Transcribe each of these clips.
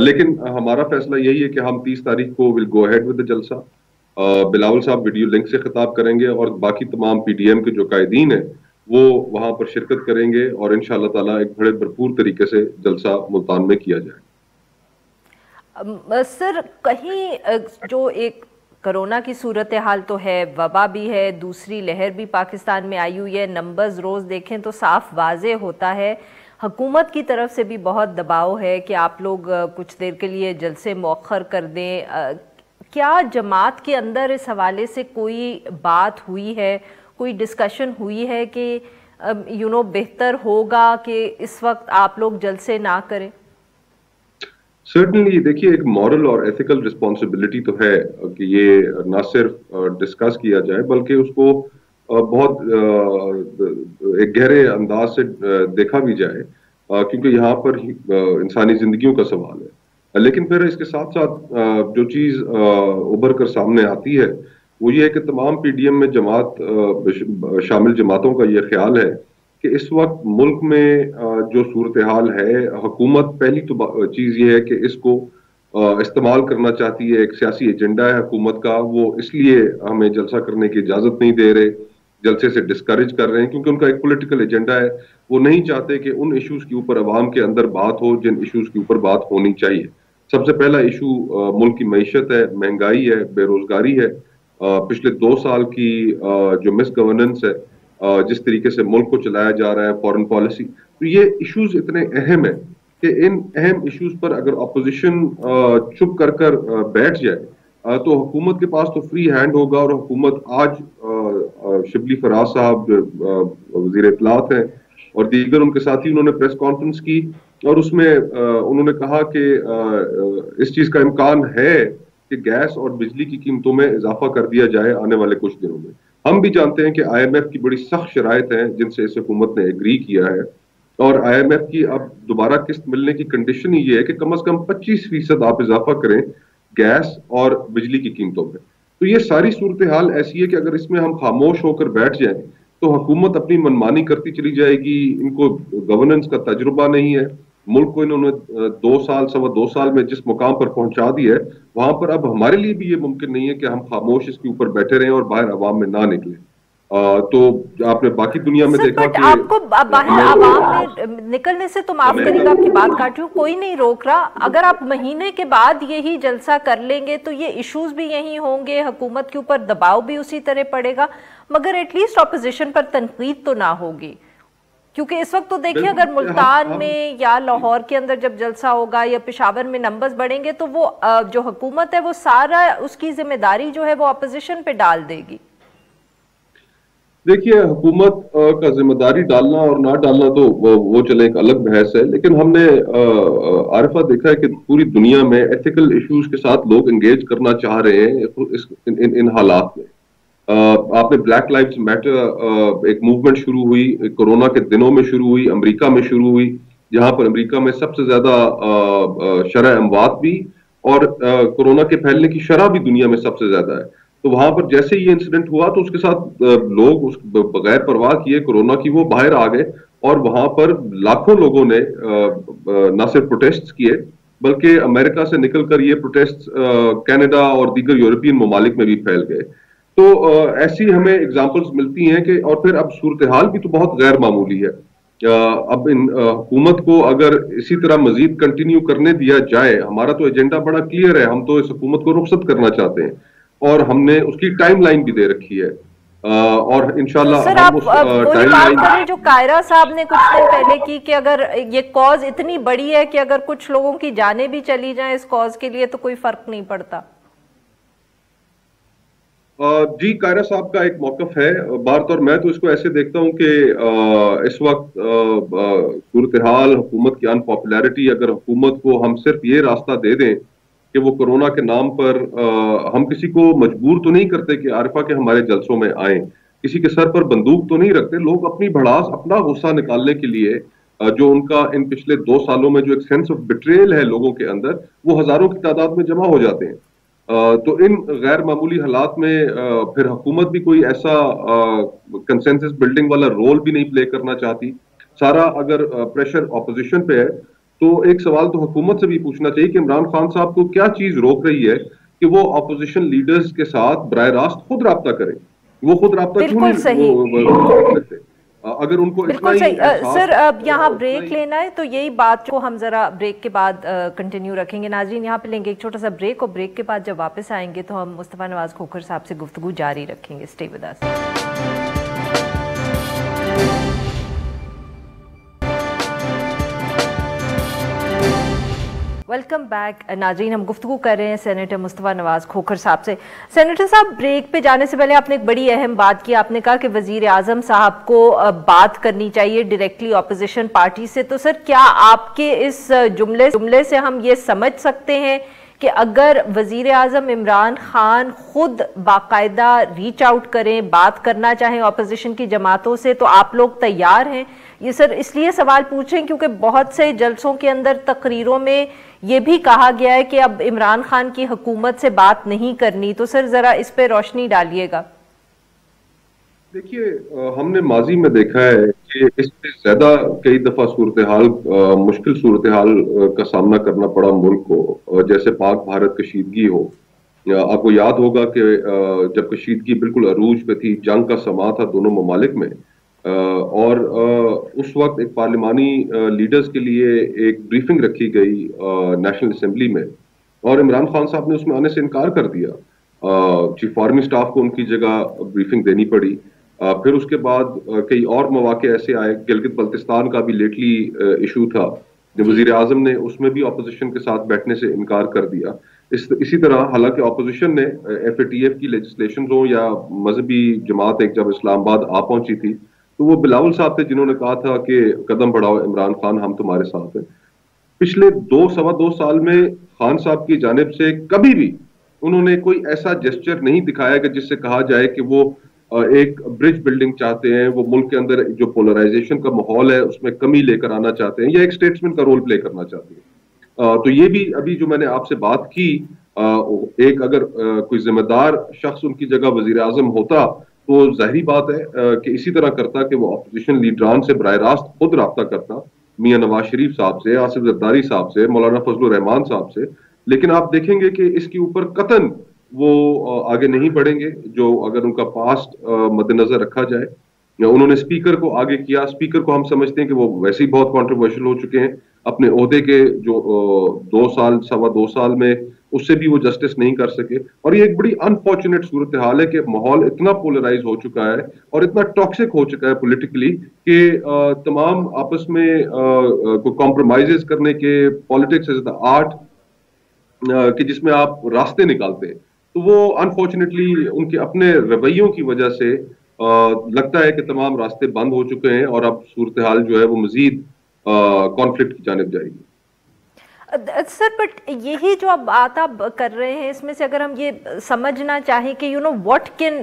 لیکن ہمارا فیصلہ یہی ہے کہ ہم 30 تاریخ کو ول گو اہیڈ ود جلسہ. بلاول صاحب ویڈیو لنک سے خطاب کریں گے اور باقی تمام پی ڈی ایم کے جو قائدین ہیں وہ وہاں پر شرکت کریں گے اور انشاءاللہ تعالیٰ ایک بڑے بھرپور طریقے سے جلسہ ملتان میں کیا جائے. سر کہیں جو ایک کرونا کی صورتحال تو ہے، وبا بھی ہے، دوسری لہر بھی پاکستان میں آئی ہوئی ہے، نمبرز روز دیکھیں تو صاف واضح ہوتا ہے. حکومت کی طرف سے بھی بہت دباؤ ہے کہ آپ لوگ کچھ دیر کے لیے جلسے مؤخر کر دیں. کیا جماعت کے اندر اس حوالے سے کوئی بات ہوئی ہے، کوئی ڈسکشن ہوئی ہے کہ بہتر ہوگا کہ اس وقت آپ لوگ جلسے نہ کریں؟ سرٹنلی دیکھیے ایک مورل اور ایتھیکل رسپانسبلٹی تو ہے کہ یہ نہ صرف ڈسکس کیا جائے بلکہ اس کو بہت ایک گہرے انداز سے دیکھا بھی جائے، کیونکہ یہاں پر انسانی زندگیوں کا سوال ہے. لیکن پھر اس کے ساتھ ساتھ جو چیز ابھر کر سامنے آتی ہے وہ یہ ہے کہ تمام پی ڈی ایم میں جماعت شامل جماعتوں کا یہ خیال ہے کہ اس وقت ملک میں جو صورتحال ہے، حکومت پہلی تو چیز یہ ہے کہ اس کو استعمال کرنا چاہتی ہے. ایک سیاسی ایجنڈا ہے حکومت کا، وہ اس لیے ہمیں جلسہ کرنے کی اجازت نہیں دے رہے، جلسے سے ڈسکریج کر رہے ہیں، کیونکہ ان کا ایک پولیٹیکل ایجنڈا ہے. وہ نہیں چاہتے کہ ان ایشوز کے اوپر عوام کے اندر بات ہو جن ایشوز کے اوپر بات ہونی چاہیے. سب سے پہلا ایشو ملک کی معیشت ہے، مہنگائی ہے، بے روزگاری ہے، پچھلے 2 سال کی جو مس گورننس ہے، جس طریقے سے ملک کو چلایا جا رہا ہے، فورن پالیسی. تو یہ ایشوز اتنے اہم ہیں کہ ان اہم ایشوز پر اگر اپوزیشن چپ کر بیٹھ جائے تو حکومت کے پاس تو فری ہینڈ ہوگا. اور حکومت آج شبلی فراز صاحب وزیر اطلاعات ہیں اور دیگر ان کے ساتھی، انہوں نے پریس کانفرنس کی اور اس میں انہوں نے کہا کہ اس چیز کا امکان ہے کہ گیس اور بجلی کی قیمتوں میں اضافہ کر دیا جائے آنے والے کچھ دنوں میں. ہم بھی جانتے ہیں کہ آئی ایم ایف کی بڑی سخت شرائط ہیں جن سے اس حکومت نے ایگری کیا ہے، اور آئی ایم ایف کی اب دوبارہ قسط ملنے کی کنڈیشن ہی یہ ہے کہ کم از کم 25% آپ اضافہ کریں گیس اور بجلی کی قیمتوں میں. تو یہ ساری صورتحال ایسی ہے کہ اگر اس میں ہم خاموش ہو کر بیٹھ جائیں تو حکومت اپنی منمانی کرتی چلی جائے گی. ان کو گورننس کا تجربہ نہیں ہے، ملک کو انہوں نے 2 سال میں جس مقام پر پہنچا دیا ہے وہاں پر اب ہمارے لیے بھی یہ ممکن نہیں ہے کہ ہم خاموش اس کے اوپر بیٹھے رہیں اور باہر عوام میں نہ نکلیں. تو آپ نے باقی دنیا میں دیکھا کہ آپ کو باہر عوام میں نکلنے سے تو معاف کرے گا، آپ کی بات کاٹ رہی ہوں، کوئی نہیں روک رہا. اگر آپ مہینے کے بعد یہی جلسہ کر لیں گے تو یہ ایشوز بھی یہی ہوں گے، حکومت کے اوپر دباؤ بھی اسی طرح پڑے گا، مگر ایٹ لیسٹ اپوزیشن پر تنقید تو نہ ہوگی. کیونکہ اس وقت تو دیکھیں اگر ملتان میں یا لاہور کے اندر جب جلسہ ہوگا یا پشاور میں نمبرز بڑھیں گے تو وہ جو حکومت ہے وہ سارا اس کی ذمہ داری جو ہے وہ اپوزیشن پہ ڈال دے گی. دیکھیے حکومت کا ذمہ داری ڈالنا اور نہ ڈالنا تو وہ چلے ایک الگ بحث ہے، لیکن ہم نے عارفہ دیکھا ہے کہ پوری دنیا میں ایتھیکل ایشوز کے ساتھ لوگ انگیج کرنا چاہ رہے ہیں ان حالات میں. آپ نے بلیک لائیوز میٹر ایک موومنٹ شروع ہوئی، کورونا کے دنوں میں شروع ہوئی، امریکہ میں شروع ہوئی، جہاں پر امریکہ میں سب سے زیادہ شرح اموات بھی اور کورونا کے پھیلنے کی شرح بھی دنیا میں سب سے زیادہ ہے. تو وہاں پر جیسے یہ انسیڈنٹ ہوا تو اس کے ساتھ لوگ اس بغیر پرواہ کیے کورونا کی وہ باہر آ گئے اور وہاں پر لاکھوں لوگوں نے نہ صرف پروٹیسٹ کیے بلکہ امریکہ سے نکل کر یہ پروٹیسٹ کینیڈا اور دیگر یورپین ممالک میں بھی پھیل گئے. تو ایسی ہمیں اگزامپلز ملتی ہیں کہ اور پھر اب صورتحال بھی تو بہت غیر معمولی ہے. اب ان حکومت کو اگر اسی طرح مزید کنٹینیو کرنے دیا جائے، ہمارا تو ایجنڈا بڑا کلیئر ہے، ہم تو اس حکومت کو رخصت کرنا چاہتے ہیں اور ہم نے اس کی ٹائم لائن بھی دے رکھی ہے اور انشاءاللہ سر آپ وہی بات کریں جو قائرہ صاحب نے کچھ دن پہلے کی کہ اگر یہ کاز اتنی بڑی ہے کہ اگر کچھ لوگوں کی جانیں بھی چلی جائیں اس کاز کے لیے تو کوئی فرق نہیں پڑتا. جی قائرہ صاحب کا ایک موقف ہے، بار طور میں تو اس کو ایسے دیکھتا ہوں کہ اس وقت صورتحال حکومت کی ان پاپولیرٹی، اگر حکومت کو ہم صرف یہ راستہ دے دیں کہ وہ کورونا کے نام پر ہم کسی کو مجبور تو نہیں کرتے کہ عارفہ کے ہمارے جلسوں میں آئیں، کسی کے سر پر بندوق تو نہیں رکھتے. لوگ اپنی بھڑاس اپنا غصہ نکالنے کے لیے جو ان کا ان پچھلے 2 سالوں میں جو ایک سینس آف بٹریل ہے لوگوں کے اندر، وہ ہزاروں کی تعداد میں جمع ہو جاتے ہیں. تو ان غیر معمولی حالات میں پھر حکومت بھی کوئی ایسا کنسنسس بلڈنگ والا رول بھی نہیں پلے کرنا چاہتی. سارا اگر پریشر اپوزیشن پہ ہے تو ایک سوال تو حکومت سے بھی پوچھنا چاہیے کہ عمران خان صاحب کو کیا چیز روک رہی ہے کہ وہ اپوزیشن لیڈرز کے ساتھ براہ راست خود رابطہ کریں. وہ خود رابطہ کیوں بالکل نہیں صحیح، وہ کرتے اگر ان کو اتنا بالکل ہی صحیح. احساس سر اب یہاں اتنا بریک ہی. لینا ہے تو یہی بات کو ہم ذرا بریک کے بعد کنٹینیو رکھیں گے. ناظرین یہاں پہ لیں گے ایک چھوٹا سا بریک، اور بریک کے بعد جب واپس آئیں گے تو ہم مصطفیٰ نواز کھوکھر صاحب سے گفتگو جاری رکھیں گے. Stay with us. Welcome back. ناظرین ہم گفتگو کر رہے ہیں سینیٹر مصطفیٰ نواز کھوکھر صاحب سے. سینیٹر صاحب بریک پہ جانے سے پہلے آپ نے ایک بڑی اہم بات کی. آپ نے کہا کہ وزیر اعظم صاحب کو بات کرنی چاہیے ڈائریکٹلی اپوزیشن پارٹی سے. تو سر کیا آپ کے اس جملے سے ہم یہ سمجھ سکتے ہیں کہ اگر وزیر اعظم عمران خان خود باقاعدہ ریچ آؤٹ کریں، بات کرنا چاہیں اپوزیشن کی جماعتوں سے، تو آپ لوگ تیار ہیں؟ یہ سر اس لیے سوال پوچھیں کیونکہ بہت سے جلسوں کے اندر تقریروں میں یہ بھی کہا گیا ہے کہ اب عمران خان کی حکومت سے بات نہیں کرنی. تو سر ذرا اس پہ روشنی ڈالیے گا. دیکھیے ہم نے ماضی میں دیکھا ہے کہ اس سے زیادہ کئی دفعہ صورتحال مشکل صورتحال کا سامنا کرنا پڑا ملک کو، جیسے پاک بھارت کشیدگی ہو. آپ کو یاد ہوگا کہ جب کشیدگی بالکل عروج پہ تھی، جنگ کا سماں تھا دونوں ممالک میں، اور اس وقت ایک پارلیمانی لیڈرز کے لیے ایک بریفنگ رکھی گئی نیشنل اسمبلی میں، اور عمران خان صاحب نے اس میں آنے سے انکار کر دیا. چیف آرمی سٹاف کو ان کی جگہ بریفنگ دینی پڑی. پھر اس کے بعد کئی اور مواقع ایسے آئے. گلگت بلتستان کا بھی لیٹلی ایشو تھا، وزیر اعظم نے اس میں بھی اپوزیشن کے ساتھ بیٹھنے سے انکار کر دیا. اسی طرح حالانکہ اپوزیشن نے ایف اے ٹی ایف کی لیجسلیشن ہو یا مذہبی جماعت ایک جب اسلام آباد آ پہنچی تھی تو وہ بلاول صاحب تھے جنہوں نے کہا تھا کہ قدم بڑھاؤ عمران خان، ہم تمہارے ساتھ ہیں. پچھلے سوا دو سال میں خان صاحب کی جانب سے کبھی بھی انہوں نے کوئی ایسا جسچر نہیں دکھایا کہ جس سے کہا جائے کہ وہ ایک برج بلڈنگ چاہتے ہیں، وہ ملک کے اندر جو پولرائزیشن کا ماحول ہے اس میں کمی لے کر آنا چاہتے ہیں، یا ایک اسٹیٹسمین کا رول پلے کرنا چاہتے ہیں. تو یہ بھی ابھی جو میں نے آپ سے بات کی، ایک اگر کوئی ذمہ دار شخص ان کی جگہ وزیر اعظم ہوتا تو ظاہری بات ہے کہ اسی طرح کرتا کہ وہ اپوزیشن لیڈران سے براہ راست خود رابطہ کرتا، میاں نواز شریف صاحب سے، آصف زرداری صاحب سے، مولانا فضل الرحمان صاحب سے. لیکن آپ دیکھیں گے کہ اس کے اوپر قطعاً وہ آگے نہیں بڑھیں گے. جو اگر ان کا پاسٹ مد نظر رکھا جائے، انہوں نے اسپیکر کو آگے کیا. اسپیکر کو ہم سمجھتے ہیں کہ وہ ویسے ہی بہت کانٹروورشل ہو چکے ہیں اپنے عہدے کے جو سوا دو سال میں اس سے بھی وہ جسٹس نہیں کر سکے. اور یہ ایک بڑی انفارچونیٹ صورتحال ہے کہ ماحول اتنا پولرائز ہو چکا ہے اور اتنا ٹاکسک ہو چکا ہے پولیٹیکلی کہ تمام آپس میں کمپرومائز کرنے کے پالیٹکس از دا آرٹ کہ جس میں آپ راستے نکالتے ہیں. تو وہ انفارچونیٹلی ان کے اپنے رویوں کی وجہ سے لگتا ہے کہ تمام راستے بند ہو چکے ہیں اور اب صورتحال جو ہے وہ مزید کانفلکٹ کی جانب جائے گی. سر بٹ یہی جو آپ بات آپ کر رہے ہیں اس میں سے اگر ہم یہ سمجھنا چاہیں کہ واٹ کین،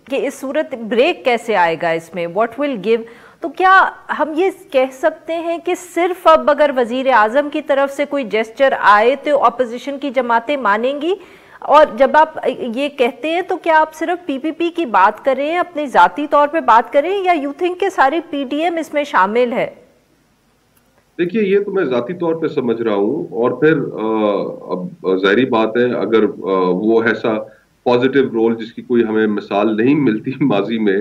کہ اس صورت بریک کیسے آئے گا اس میں، واٹ ول گیو، تو کیا ہم یہ کہہ سکتے ہیں کہ صرف اب اگر وزیر اعظم کی طرف سے کوئی جیسچر آئے تو اپوزیشن کی جماعتیں مانیں گی؟ اور جب آپ یہ کہتے ہیں تو کیا آپ صرف پی پی پی کی بات کریں، اپنی ذاتی طور پہ بات کریں، یا یو تھنک کہ ساری پی ڈی ایم اس میں شامل ہے؟ دیکھیے یہ تو میں ذاتی طور پہ سمجھ رہا ہوں، اور پھر اب ظاہری بات ہے اگر وہ ایسا پازیٹیو رول جس کی کوئی ہمیں مثال نہیں ملتی ماضی میں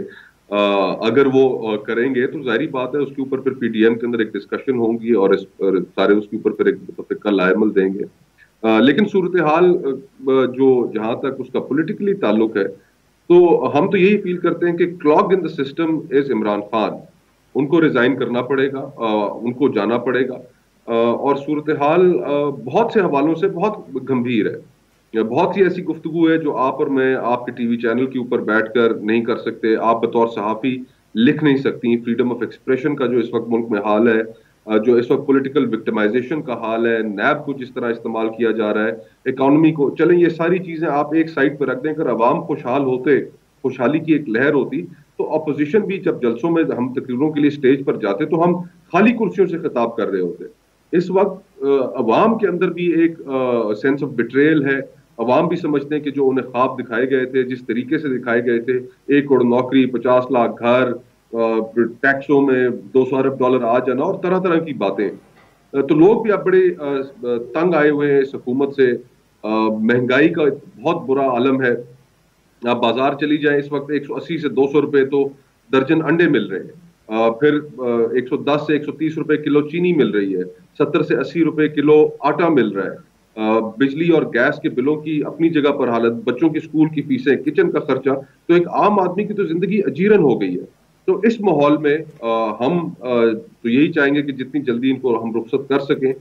اگر وہ کریں گے تو ظاہری بات ہے اس کے اوپر پھر پی ڈی ایم کے اندر ایک ڈسکشن ہوں گی اور سارے اس کے اوپر پھر ایک متفقہ رائے عمل دیں گے. لیکن صورتحال جو جہاں تک اس کا پولیٹیکلی تعلق ہے تو ہم تو یہی فیل کرتے ہیں کہ clog in the system is Imran Khan. ان کو ریزائن کرنا پڑے گا، ان کو جانا پڑے گا. اور صورتحال بہت سے حوالوں سے بہت گمبھیر ہے. بہت سی ایسی گفتگو ہے جو آپ اور میں آپ کے ٹی وی چینل کے اوپر بیٹھ کر نہیں کر سکتے. آپ بطور صحافی لکھ نہیں سکتی. فریڈم آف ایکسپریشن کا جو اس وقت ملک میں حال ہے، جو اس وقت پولیٹیکل وکٹمائزیشن کا حال ہے، نیب کو جس طرح استعمال کیا جا رہا ہے، اکانومی کو، چلیں یہ ساری چیزیں آپ ایک سائڈ پہ رکھ دیں. اگر عوام خوشحال ہوتے، خوشحالی کی ایک لہر ہوتی، تو اپوزیشن بھی جب جلسوں میں ہم تقریروں کے لیے اسٹیج پر جاتے تو ہم خالی کرسیوں سے خطاب کر رہے ہوتے. اس وقت عوام کے اندر بھی ایک سینس آف بٹریل ہے. عوام بھی سمجھتے ہیں کہ جو انہیں خواب دکھائے گئے تھے، جس طریقے سے دکھائے گئے تھے، 1 کروڑ نوکری، 50 لاکھ گھر، ٹیکسوں میں $200 ارب آ جانا اور طرح طرح کی باتیں، تو لوگ بھی اب بڑے تنگ آئے ہوئے ہیں اس حکومت سے. مہنگائی کا بہت برا عالم ہے. آپ بازار چلی جائیں اس وقت 180 سے 200 روپے تو درجن انڈے مل رہے ہیں. پھر 110 سے 130 روپے کلو چینی مل رہی ہے. 70 سے 80 روپے کلو آٹا مل رہا ہے. بجلی اور گیس کے بلوں کی اپنی جگہ پر حالت, بچوں کی اسکول کی فیسیں, کچن کا خرچہ, تو ایک عام آدمی کی تو زندگی اجیرن ہو گئی ہے. تو اس ماحول میں ہم تو یہی چاہیں گے کہ جتنی جلدی ان کو ہم رخصت کر سکیں,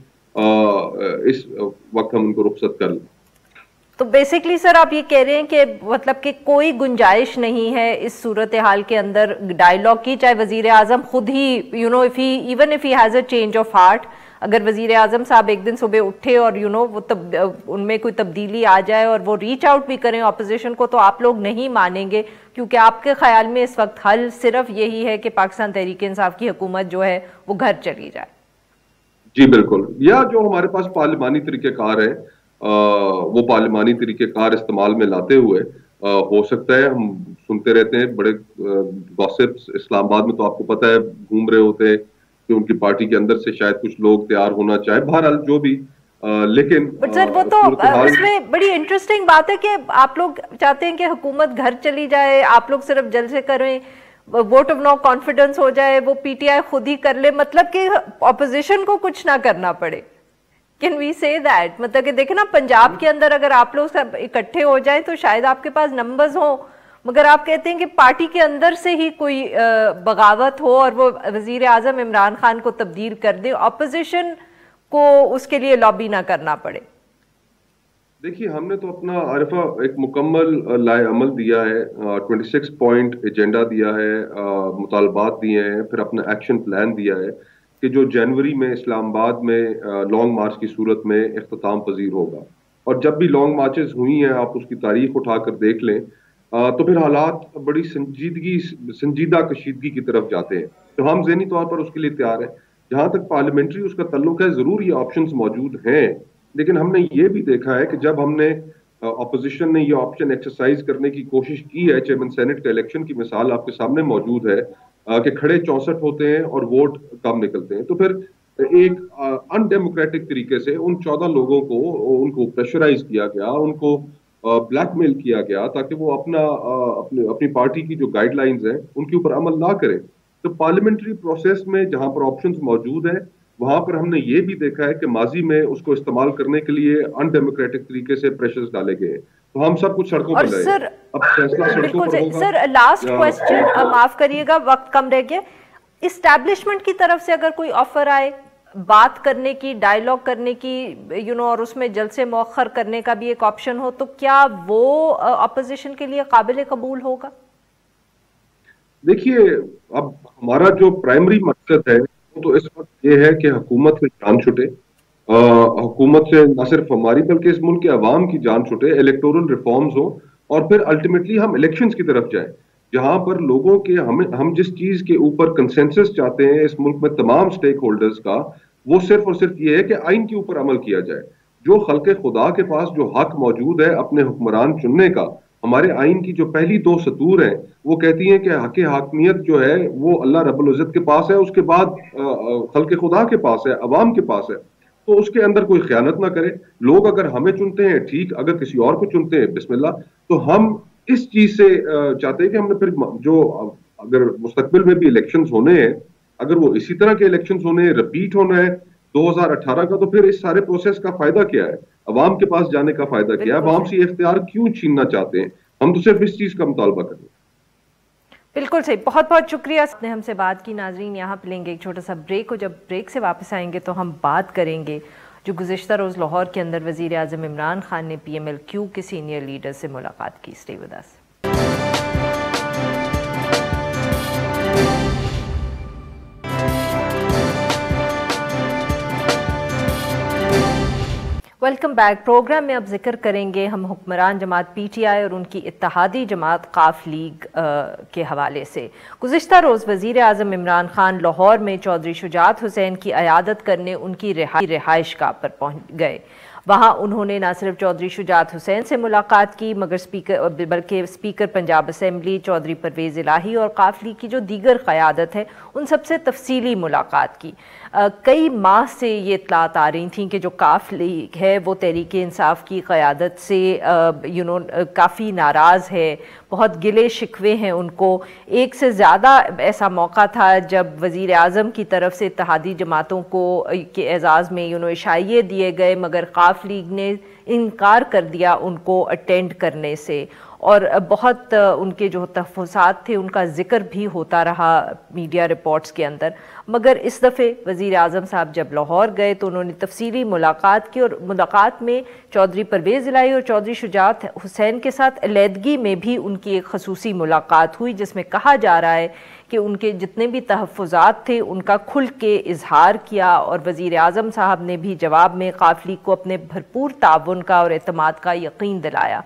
اس وقت ہم ان کو رخصت کر لیں. تو بیسکلی سر آپ یہ کہہ رہے ہیں کہ مطلب کہ کوئی گنجائش نہیں ہے اس صورتحال کے اندر ڈائیلاگ کی, چاہے وزیر اعظم خود ہی even if he has a change of heart, اگر وزیر اعظم صاحب ایک دن صبح اٹھے اور وہ ان میں کوئی تبدیلی آ جائے اور وہ ریچ آؤٹ بھی کریں اپوزیشن کو, تو آپ لوگ نہیں مانیں گے, کیونکہ آپ کے خیال میں اس وقت حل صرف یہی ہے کہ پاکستان تحریک انصاف کی حکومت جو ہے وہ گھر چلی جائے. جی بالکل, یا جو ہمارے پاس پارلیمانی طریقہ کار ہے وہ پارلیمانی طریقہ کار استعمال میں لاتے ہوئے ہو سکتا ہے. ہم سنتے رہتے ہیں بڑے گوسپس اسلام آباد میں, تو آپ کو پتہ ہے گھوم رہے ہوتے ہیں کہ ان کی پارٹی کے اندر سے شاید کچھ لوگ تیار ہونا چاہے. بہرحال جو بھی, لیکن سر وہ تو اس میں بڑی انٹرسٹنگ بات ہے کہ آپ لوگ چاہتے ہیں کہ حکومت گھر چلی جائے, آپ لوگ صرف جلسے کریں, ووٹ آف نو کانفیڈنس ہو جائے, وہ پی ٹی آئی خود ہی کر لے, مطلب کہ اپوزیشن کو کچھ نہ کرنا پڑے. کین وی سے دیٹ, مطلب کہ دیکھیں نا پنجاب کے اندر اگر آپ لوگ سب اکٹھے ہو جائیں تو شاید آپ کے پاس نمبرز ہوں, مگر آپ کہتے ہیں کہ پارٹی کے اندر سے ہی کوئی بغاوت ہو اور وہ وزیر اعظم عمران خان کو تبدیل کر دے, اپوزیشن کو اس کے لیے لابی نہ کرنا پڑے. دیکھیے, ہم نے تو اپنا عارفہ ایک مکمل لائے عمل دیا ہے, 26 پوائنٹ ایجنڈا دیا ہے, مطالبات دیے ہیں, پھر اپنا ایکشن پلان دیا ہے کہ جو جنوری میں اسلام آباد میں لانگ مارچ کی صورت میں اختتام پذیر ہوگا. اور جب بھی لانگ مارچز ہوئی ہیں, آپ اس کی تاریخ اٹھا کر دیکھ لیں, تو پھر حالات بڑی سنجیدہ کشیدگی کی طرف جاتے ہیں. تو ہم ذہنی طور پر اس کے لیے تیار ہیں. جہاں تک پارلیمنٹری اس کا تعلق ہے, ضرور یہ آپشنز موجود ہیں, لیکن ہم نے یہ بھی دیکھا ہے کہ جب ہم نے اپوزیشن نے یہ آپشن ایکسرسائز کرنے کی کوشش کی ہے, چیئرمین سینٹ کے الیکشن کی مثال آپ کے سامنے موجود ہے کہ کھڑے 64 ہوتے ہیں اور ووٹ کم نکلتے ہیں, تو پھر ایک ان ڈیموکریٹک طریقے سے ان 14 لوگوں کو ان کو پریشرائز کیا گیا, ان کو بلیک میل کیا گیا تاکہ وہ اپنی پارٹی کی جو گائیڈ لائنز ہیں ان کے اوپر عمل نہ کریں. تو پارلیمنٹری پروسیس میں جہاں پر آپشنز موجود ہیں, وہاں پر ہم نے یہ بھی دیکھا ہے کہ ماضی میں اس کو استعمال کرنے کے لیے ان ڈیموکریٹک طریقے سے پریشرز ڈالے گئے. تو ہم سب کچھ سڑکوں پر لائے. اب فیصلہ سڑکوں پر ہوگا. سر لاسٹ کوسچن, معاف کریے گا وقت کم رہ گیا, اسٹیبلشمنٹ کی طرف سے اگر کوئی آفر آئے بات کرنے کی, ڈائیلاگ کرنے کی, اور اس میں جلسے مؤخر کرنے کا بھی ایک آپشن ہو, تو کیا وہ اپوزیشن کے لیے قابل قبول ہوگا؟ دیکھیے, اب ہمارا جو پرائمری مقصد ہے تو اس وقت یہ ہے کہ حکومت سے جان چھٹے, حکومت سے نہ صرف ہماری بلکہ اس ملک کے عوام کی جان چھٹے, الیکٹورل ریفارمز ہوں, اور پھر الٹیمیٹلی ہم الیکشنز کی طرف جائیں جہاں پر لوگوں کے ہم جس چیز کے اوپر کنسنسس چاہتے ہیں اس ملک میں تمام سٹیک ہولڈرز کا, وہ صرف اور صرف یہ ہے کہ آئین کے اوپر عمل کیا جائے. جو خلق خدا کے پاس جو حق موجود ہے اپنے حکمران چننے کا, ہمارے آئین کی جو پہلی 2 سطور ہیں وہ کہتی ہیں کہ حق حاکمیت جو ہے وہ اللہ رب العزت کے پاس ہے, اس کے بعد خلق خدا کے پاس ہے, عوام کے پاس ہے. تو اس کے اندر کوئی خیانت نہ کرے. لوگ اگر ہمیں چنتے ہیں ٹھیک, اگر کسی اور کو چنتے ہیں بسم اللہ. تو ہم اس چیز سے چاہتے ہیں کہ ہم نے پھر جو اگر مستقبل میں بھی الیکشنز ہونے ہیں, اگر وہ اسی طرح کے الیکشنز ہونے ہیں, رپیٹ ہونا ہے 2018 کا, تو پھر اس سارے پروسیس کا فائدہ کیا ہے, عوام کے پاس جانے کا فائدہ کیا ہے, عوام سے یہ اختیار کیوں چھیننا چاہتے ہیں. ہم تو صرف اس چیز کا مطالبہ کریں. بالکل صحیح, بہت بہت شکریہ آپ نے ہم سے بات کی. ناظرین, یہاں پہ لیں گے ایک چھوٹا سا بریک, اور جب بریک سے واپس آئیں گے تو ہم بات کریں گے جو گزشتہ روز لاہور کے اندر وزیر اعظم عمران خان نے پی ایم ایل کیو کے سینئر لیڈر سے ملاقات کی. Stay with us. Welcome back. Program میں اب ذکر کریں گے ہم حکمران جماعت پی ٹی آئی اور ان کی اتحادی جماعت قاف لیگ کے حوالے سے. گزشتہ روز وزیر اعظم عمران خان لاہور میں چودھری شجاعت حسین کی عیادت کرنے ان کی رہائش گاہ پر پہنچ گئے. وہاں انہوں نے نہ صرف چودھری شجاعت حسین سے ملاقات کی بلکہ اسپیکر پنجاب اسمبلی چودھری پرویز الہی اور قاف لیگ کی جو دیگر قیادت ہے ان سب سے تفصیلی ملاقات کی. کئی ماہ سے یہ اطلاعات آ رہی تھیں کہ جو کاف لیگ ہے وہ تحریک انصاف کی قیادت سے کافی ناراض ہے، بہت گلے شکوے ہیں ان کو۔ ایک سے زیادہ ایسا موقع تھا جب وزیر اعظم کی طرف سے اتحادی جماعتوں کو کے اعزاز میں اشائیے دیے گئے، مگر کاف لیگ نے انکار کر دیا ان کو اٹینڈ کرنے سے، اور بہت ان کے جو تحفظات تھے ان کا ذکر بھی ہوتا رہا میڈیا رپورٹس کے اندر۔ مگر اس دفعے وزیر اعظم صاحب جب لاہور گئے تو انہوں نے تفصیلی ملاقات کی، اور ملاقات میں چودھری پرویز الہی اور چودھری شجاعت حسین کے ساتھ علیحدگی میں بھی ان کی ایک خصوصی ملاقات ہوئی، جس میں کہا جا رہا ہے کہ ان کے جتنے بھی تحفظات تھے ان کا کھل کے اظہار کیا، اور وزیر اعظم صاحب نے بھی جواب میں کاف لیگ کو اپنے بھرپور تعاون کا اور اعتماد کا یقین دلایا۔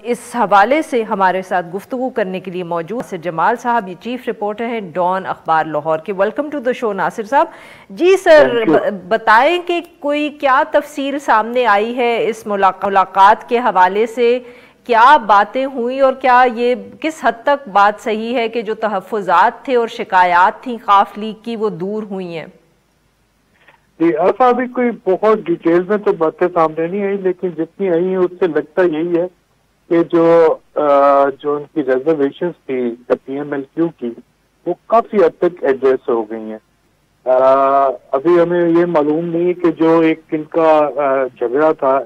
اس حوالے سے ہمارے ساتھ گفتگو کرنے کے لیے موجود ناصر جمال صاحب، یہ چیف رپورٹر ہیں ڈان اخبار لاہور کے۔ ویلکم ٹو دا شو ناصر صاحب۔ جی سر، بتائیں کہ کوئی کیا تفصیل سامنے آئی ہے اس ملاقات کے حوالے سے، کیا باتیں ہوئیں اور کیا یہ کس حد تک بات صحیح ہے کہ جو تحفظات تھے اور شکایات تھیں کاف لیگ کی وہ دور ہوئی ہیں؟ جی ایسا ابھی کوئی بہت ڈیٹیل میں تو باتیں سامنے نہیں آئی، لیکن جتنی آئی ہیں اس سے لگتا یہی ہے کہ جو ان کی ریزرویشنز تھی پی ایم ایل کیو کی وہ کافی حد تک ایڈریس ہو گئی ہیں۔ ابھی ہمیں یہ معلوم نہیں کہ جو ایک ان کا جھگڑا تھا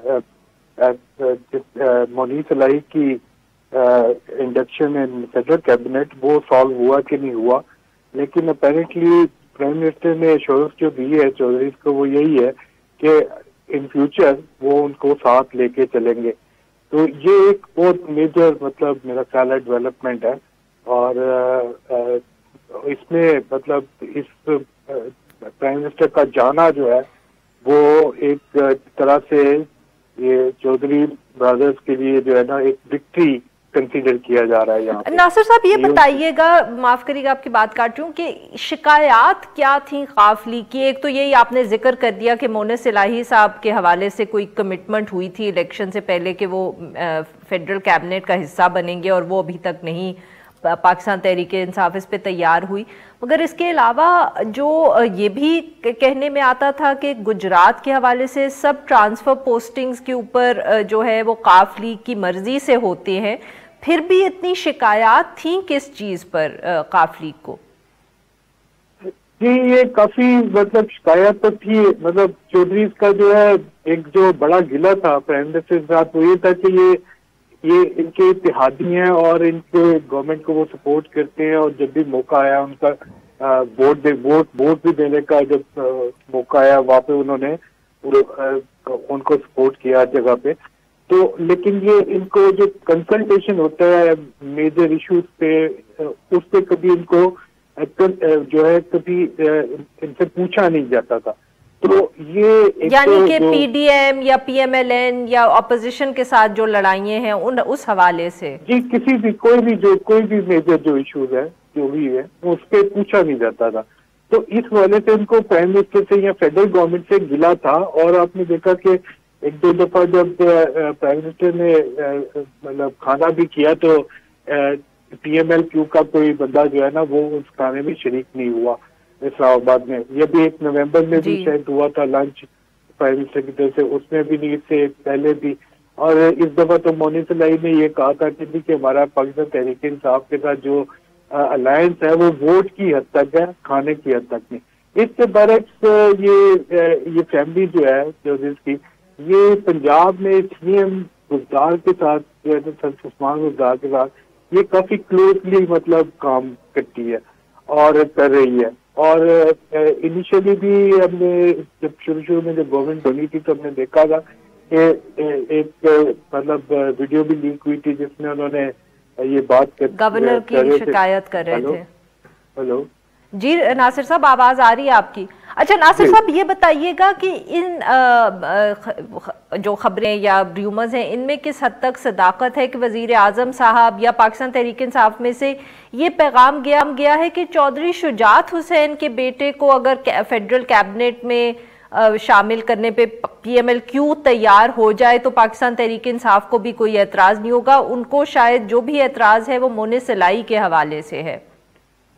مونیس الہی کی انڈکشن ان فیڈرل کیبنٹ، وہ سالو ہوا کہ نہیں ہوا، لیکن اپیرنٹلی پرائم منسٹر نے ایشورنس جو دی ہے چودھری کو وہ یہی ہے کہ ان فیوچر وہ ان کو ساتھ لے کے چلیں گے۔ تو یہ ایک بہت میجر مطلب میرا خیال ہے ڈیولپمنٹ ہے، اور اس میں مطلب اس پرائم منسٹر کا جانا جو ہے وہ ایک طرح سے یہ چودھری برادرز کے لیے جو ہے نا ایک وکٹری کنسیڈر کیا جا رہا ہے یہاں پہ۔ ناصر صاحب یہ بتائیے گا، معاف کریے گا آپ کی بات کاٹ رہی ہوں، کہ شکایات کیا تھیں کاف لیگ کی؟ ایک تو یہی آپ نے ذکر کر دیا کہ مونس الہی صاحب کے حوالے سے کوئی کمٹمنٹ ہوئی تھی الیکشن سے پہلے کہ وہ فیڈرل کیبنٹ کا حصہ بنیں گے، اور وہ ابھی تک نہیں، پاکستان تحریک انصاف اس پہ تیار ہوئی۔ مگر اس کے علاوہ جو یہ بھی کہنے میں آتا تھا کہ گجرات کے حوالے سے سب ٹرانسفر پوسٹنگز کے اوپر جو ہے وہ کاف لیگ کی مرضی سے ہوتے ہیں، پھر بھی اتنی شکایات تھیں کس چیز پر کاف لیگ کو؟ جی یہ کافی مطلب شکایت تو تھی، مطلب چودھری کا جو ہے ایک جو بڑا گلہ تھا پرائم منسٹر کے ساتھ وہ یہ تھا کہ یہ ان کے اتحادی ہیں اور ان کے گورنمنٹ کو وہ سپورٹ کرتے ہیں، اور جب بھی موقع آیا ان کا ووٹ بھی دینے کا جب موقع آیا وہاں پہ انہوں نے ان کو سپورٹ کیا جگہ پہ۔ تو لیکن یہ ان کو جو کنسلٹیشن ہوتا ہے میجر ایشوز پہ، اس پہ کبھی ان کو جو ہے کبھی ان سے پوچھا نہیں جاتا تھا۔ تو یہ یعنی کہ پی ڈی ایم یا پی ایم ایل این یا اپوزیشن کے ساتھ جو لڑائیاں ہیں اس حوالے سے جی کسی بھی کوئی بھی میجر جو ایشوز ہے جو بھی ہے اس پہ پوچھا نہیں جاتا تھا۔ تو اس حوالے سے ان کو پرائم منسٹر سے یا فیڈرل گورنمنٹ سے گلا تھا، اور آپ نے دیکھا کہ ایک دو دفعہ جب پرائم منسٹر نے مطلب کھانا بھی کیا تو پی ایم ایل کیو کا کوئی بندہ جو ہے نا وہ اس کھانے میں شریک نہیں ہوا اسلام آباد میں۔ یہ بھی ایک نومبر میں بھی شاید ہوا تھا لنچ پرائم منسٹر کی طرف سے، اس میں بھی نہیں سے پہلے بھی۔ اور اس دفعہ تو مونس الہی نے یہ کہا تھا کہ ہمارا پاکستان تحریک انصاف کے ساتھ جو الائنس ہے وہ ووٹ کی حد تک ہے، کھانے کی حد تک نہیں۔ اس کے برعکس یہ فیملی جو ہے چودھری کی، یہ پنجاب میں سی ایم گلزار کے ساتھ جو ہے سر عثمان گلزار کے ساتھ یہ کافی کلوزلی مطلب کام کرتی ہے اور کر رہی ہے۔ اور انیشلی بھی ہم نے جب شروع میں جب گورنمنٹ بنی تھی تو ہم نے دیکھا تھا کہ ایک مطلب ویڈیو بھی لیک ہوئی تھی جس میں انہوں نے یہ بات گورنر کی شکایت کر رہے تھے۔ ہلو جی ناصر صاحب آواز آ رہی ہے آپ کی؟ اچھا ناصر صاحب یہ بتائیے گا کہ ان جو خبریں یا ریومرز ہیں ان میں کس حد تک صداقت ہے کہ وزیر اعظم صاحب یا پاکستان تحریک انصاف میں سے یہ پیغام گیا ہے کہ چودھری شجاعت حسین کے بیٹے کو اگر فیڈرل کیبنٹ میں شامل کرنے پہ پی ایم ایل کیو تیار ہو جائے تو پاکستان تحریک انصاف کو بھی کوئی اعتراض نہیں ہوگا، ان کو شاید جو بھی اعتراض ہے وہ مونس الہی کے حوالے سے ہے؟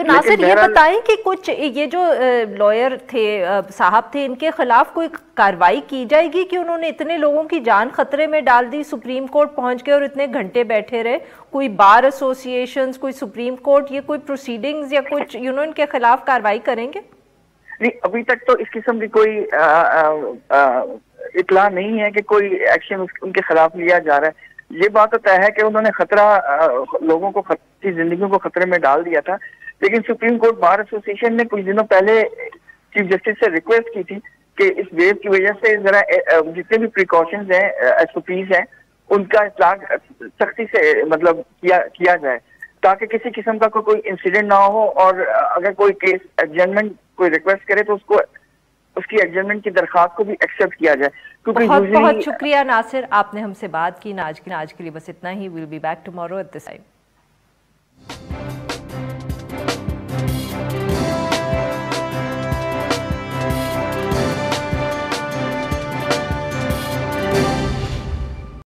تو ناصر یہ بتائیں کہ کچھ یہ جو لائر تھے صاحب تھے، ان کے خلاف کوئی کارروائی کی جائے گی کہ انہوں نے اتنے لوگوں کی جان خطرے میں ڈال دی، سپریم کورٹ پہنچ گئے اور اتنے گھنٹے بیٹھے رہے؟ کوئی بار ایسوسی ایشنز، کوئی سپریم کورٹ، یہ کوئی پروسیڈنگز یا کچھ ان کے خلاف کارروائی کریں گے؟ نہیں، ابھی تک تو اس قسم کی کوئی اطلاع نہیں ہے کہ کوئی ایکشن ان کے خلاف لیا جا رہا ہے۔ یہ بات تو طے ہے کہ انہوں نے خطرہ لوگوں کو کی زندگیوں کو خطرے میں ڈال دیا تھا، لیکن سپریم کورٹ بار ایسوسی ایشن نے کچھ دنوں پہلے چیف جسٹس سے ریکویسٹ کی تھی کہ اس ویو کی وجہ سے ذرا جتنے بھی پریکاشنز ہیں، ایس او پیز ہیں، ان کا اطلاق سختی سے مطلب کیا جائے تاکہ کسی قسم کا کوئی انسیڈنٹ نہ ہو، اور اگر کوئی کیس ایڈجرنمنٹ کوئی ریکویسٹ کرے تو اس کی ایڈجرنمنٹ کی درخواست کو بھی ایکسیپٹ کیا جائے۔ بہت بہت شکریہ ناصر، آپ نے ہم سے بات کی۔ آج کے لیے بس اتنا ہی۔ We'll be back tomorrow at this time.